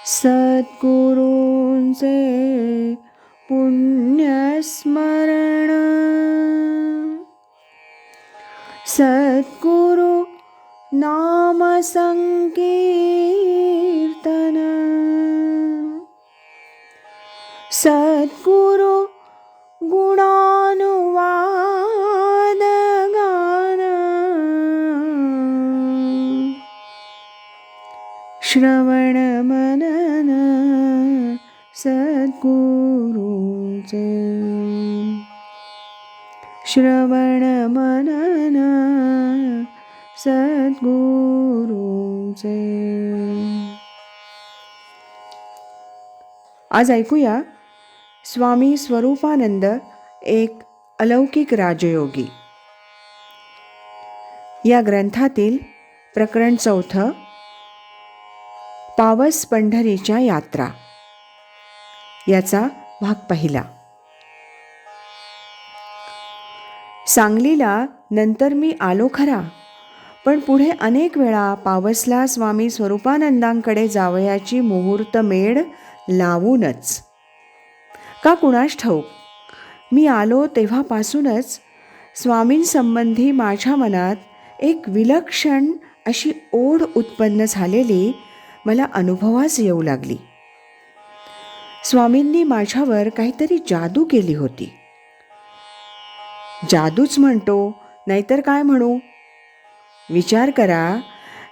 सद्गुरूंचे पुण्यस्मरण, सद्गुरु नाम संकीर्तन, सद्गुरु गुणानुवाद गान, श्रवण मनन सद्गुरूंचे, श्रवण मनन सद्गुरूंचे. आज ऐकूया स्वामी स्वरूपानंद एक अलौकिक राजयोगी या ग्रंथातील प्रकरण 4, पावस पंढरीच्या यात्रा, याचा भाग पहिला. सांगलीला नंतर मी आलो खरा, पण पुढे अनेक वेळा पावसला स्वामी स्वरूपानंदांकडे जावयाची मुहूर्त मेढ लावूनच. का कुणास ठाऊक, मी आलो तेव्हापासूनच स्वामींसंबंधी माझ्या मनात एक विलक्षण अशी ओढ उत्पन्न झालेली मला अनुभवास येऊ लागली. स्वामींनी माझ्यावर काहीतरी जादू केली होती. जादूच म्हणतो, नाहीतर काय म्हणू. विचार करा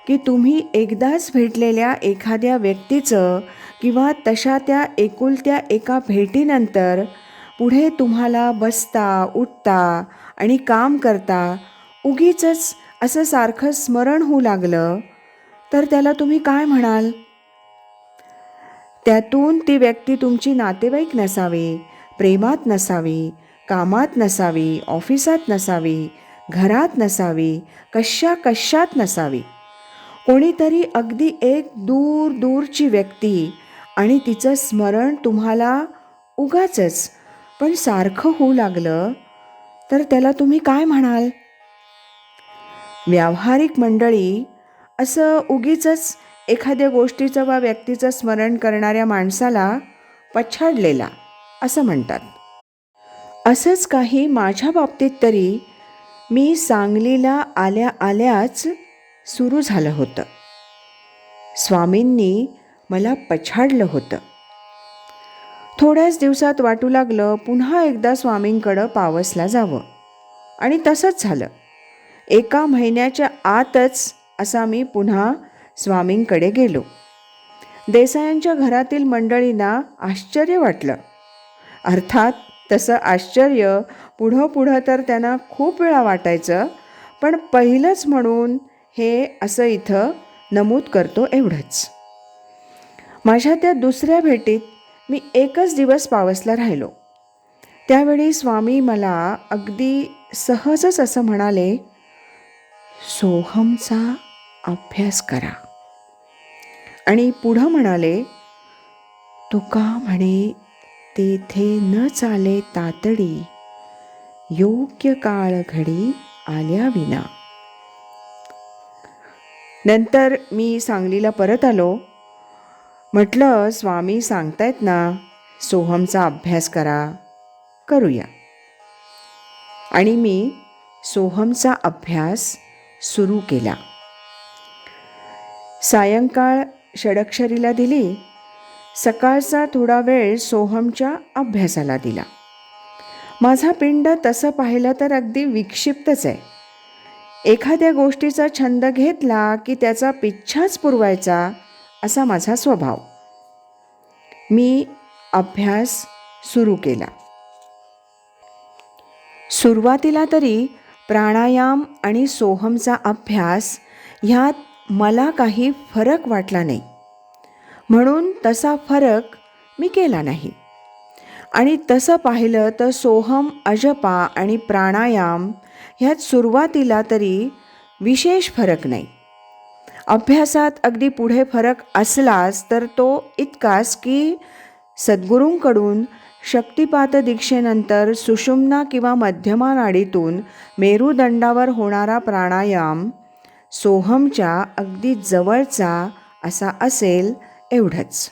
की तुम्ही एकदाच भेटलेल्या एखाद्या व्यक्तीचं किंवा तशा त्या एकुलत्या एका भेटीनंतर पुढे तुम्हाला बसता उठता आणि काम करता उगीचच असं सारखं स्मरण होऊ लागलं तर त्याला तुम्ही काय म्हणाल? त्यातून ती व्यक्ती तुमची नातेवाईक नसावी, प्रेमात नसावी, कामात नसावी, ऑफिसात नसावी, घरात नसावी, कशात नसावी. कोणीतरी अगदी एक दूर दूरची व्यक्ती आणि तिचं स्मरण तुम्हाला उगाचच पण सारखं होऊ लागलं तर त्याला तुम्ही काय म्हणाल? व्यावहारिक मंडळी असं उगीचच एखाद्या गोष्टीचं वा व्यक्तीचं स्मरण करणाऱ्या माणसाला पछाडलेला असं म्हणतात. असंच काही माझ्या बाबतीत तरी मी सांगलीला आल्याच सुरू झालं होतं. स्वामींनी मला पछाडलं होतं. थोड्याच दिवसात वाटू लागलं पुन्हा एकदा स्वामींकडं पावसला जावं, आणि तसंच झालं. 1 महिन्याच्या आतच असा मी पुन्हा स्वामींकडे गेलो. देसायांच्या घरातील मंडळींना आश्चर्य वाटलं. अर्थात तसं आश्चर्य पुढं तर त्यांना खूप वेळा वाटायचं, पण पहिलंच म्हणून हे असं इथं नमूद करतो एवढंच. माझ्या त्या दुसऱ्या भेटीत मी 1च दिवस पावसला राहिलो. त्यावेळी स्वामी मला अगदी सहजच असं म्हणाले, सोहमचा अभ्यास करा. आणि पुढं म्हणाले, तुका म्हणे तेथे न चाले तातडी, योग्य काळ घडी आल्या विना. नंतर मी सांगलीला परत आलो. म्हटलं, स्वामी सांगतायत ना सोहमचा अभ्यास करूया. आणि मी सोहमचा अभ्यास सुरू केला. सायंकाळ षडक्षरीला दिली, सकाळचा थोडा वेळ सोहमच्या अभ्यासाला दिला. माझा पिंड तसं पाहिलं तर अगदी विक्षिप्तच आहे. एखाद्या गोष्टीचा छंद घेतला की त्याचा पिच्छाच पुरवायचा असा माझा स्वभाव. मी अभ्यास सुरू केला. सुरुवातीला तरी प्राणायाम आणि सोहमचा अभ्यास ह्यात मला काही फरक वाटला नाही, म्हणून तसा फरक मी केला नाही. आणि तसं पाहिलं तर सोहम, अजपा आणि प्राणायाम ह्यात सुरुवातीला तरी विशेष फरक नाही. अभ्यासात अगदी पुढे फरक असलाच तर तो इतकाच की सद्गुरूंकडून शक्तिपात दीक्षेनंतर सुषुम्ना किंवा मध्यमा नाडीतून मेरुदंडावर होणारा प्राणायाम सोहमच्या अगदी जवळचा असा असेल एवढंच.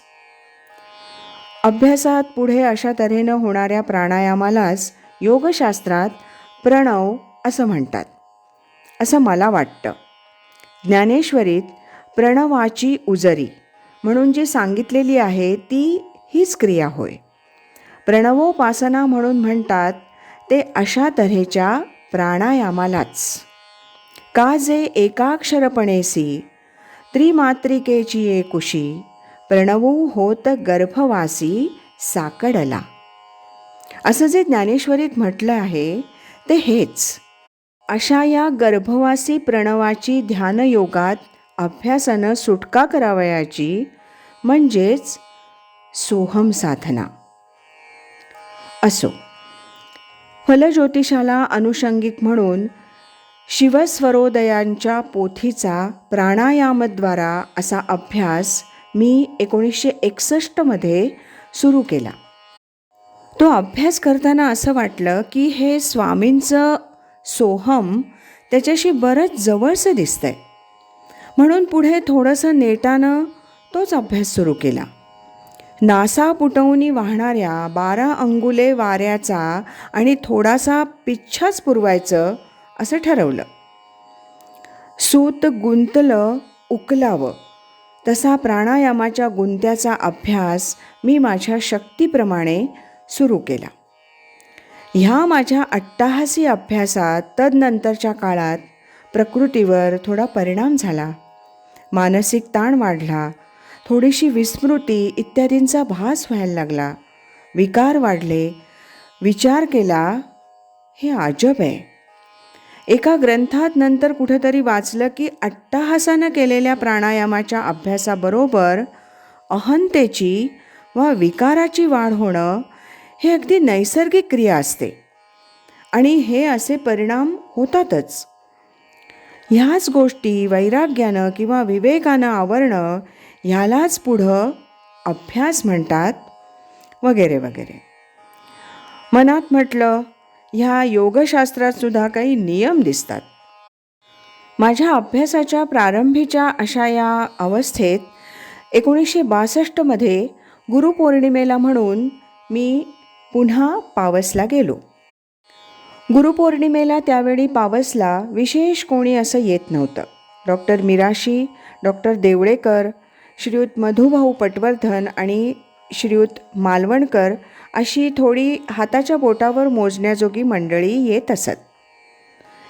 अभ्यासात पुढे अशा तऱ्हेनं होणाऱ्या प्राणायामालाच योगशास्त्रात प्रणव असं म्हणतात, असं मला वाटतं. ज्ञानेश्वरीत प्रणवाची उजरी म्हणून जी सांगितलेली आहे ती हीच क्रिया होय. प्रणवोपासना म्हणून म्हणतात ते अशा तऱ्हेच्या प्राणायामालाच. का जे एकाक्षरपणेसी त्रिमात्रिकेची एकुशी प्रणवू होत गर्भवासी साकडला. असं जे ज्ञानेश्वरीत म्हटलं आहे ते हेच. अशा या गर्भवासी प्रणवाची ध्यानयोगात अभ्यासानं सुटका करावयाची म्हणजेच सोहम साधना. असो, फलज्योतिषाला अनुषंगिक म्हणून शिवस्वरोदयांच्या पोथीचा प्राणायामद्वारा असा अभ्यास मी 1961 सुरू केला. तो अभ्यास करताना असं वाटलं की हे स्वामींचं सोहम त्याच्याशी बरंच जवळचं दिसतंय, म्हणून पुढे थोडंसं नेटानं तोच अभ्यास सुरू केला. नासा पुटवून वाहणाऱ्या 12 अंगुले वाऱ्याचा आणि थोडासा पिच्छाच पुरवायचं असं ठरवलं. सूत गुंतलं उकलावं तसा प्राणायामाच्या गुंत्याचा अभ्यास मी माझ्या शक्तीप्रमाणे सुरू केला. ह्या माझ्या अट्टाहासी अभ्यासात तदनंतरच्या काळात प्रकृतीवर थोडा परिणाम झाला. मानसिक ताण वाढला, थोडीशी विस्मृती इत्यादींचा भास व्हायला लागला, विकार वाढले. विचार केला, हे अजब आहे. एका ग्रंथात नंतर कुठेतरी वाचलं की अट्टाहासानं केलेल्या प्राणायामाच्या अभ्यासाबरोबर अहंतेची वा विकाराची वाढ होणं हे अगदी नैसर्गिक क्रिया असते आणि हे असे परिणाम होतातच. ह्याच गोष्टी वैराग्यानं किंवा विवेकानं आवरणं ह्यालाच पुढं अभ्यास म्हणतात वगैरे वगैरे. मनात म्हटलं, ह्या योगशास्त्रात सुद्धा काही नियम दिसतात. माझ्या अभ्यासाच्या प्रारंभीच्या अशा या अवस्थेत 1962 गुरुपौर्णिमेला म्हणून मी पुन्हा पावसला गेलो. गुरुपौर्णिमेला त्यावेळी पावसला विशेष कोणी असं येत नव्हतं. डॉक्टर मिराशी, डॉक्टर देवळेकर, श्रीयुत मधुभाऊ पटवर्धन आणि श्रीयुत मालवणकर अशी थोडी हाताच्या बोटावर मोजण्याजोगी मंडळी येत असत.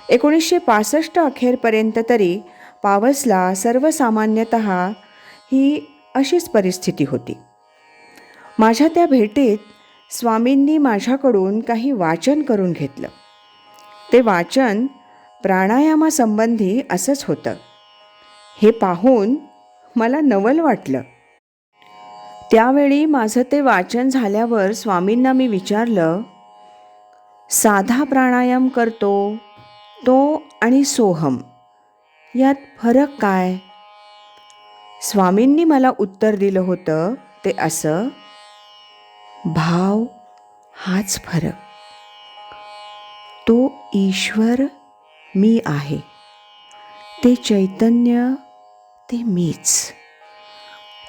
1965 अखेरपर्यंत तरी पावसला सर्वसामान्यतः ही अशीच परिस्थिती होती. माझ्या त्या भेटीत स्वामींनी माझ्याकडून काही वाचन करून घेतलं. ते वाचन प्राणायामासंबंधी असंच होतं. हे पाहून मला नवल वाटलं. त्यावेळी माझं ते वाचन झाल्यावर स्वामींना मी विचारलं, साधा प्राणायाम करतो तो आणि सोहम यात फरक काय? स्वामींनी मला उत्तर दिलं होतं ते असं, भाव हाच फरक. तो ईश्वर मी आहे, ते चैतन्य ते मीच.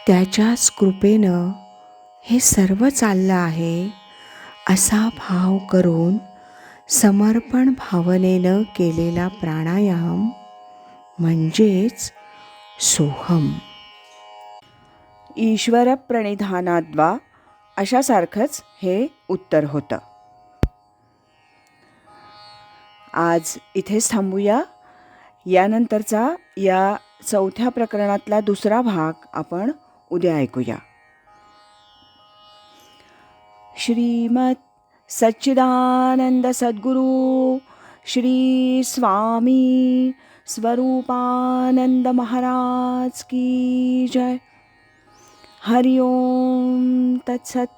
त्याच्याच कृपेनं हे सर्व चाललं आहे असा भाव करून समर्पण भावनेनं केलेला प्राणायाम म्हणजेच सोहम. ईश्वर प्रणिधानाद्वा अशासारखंच हे उत्तर होतं. आज इथेच थांबूया. यानंतरचा या 4थ्या प्रकरणातला दुसरा भाग आपण उद्या ऐकूया. श्रीमद सच्चिदानंद सद्गुरु श्री स्वामी स्वरूपानंद महाराज की जय. हरि ओम तत्सत.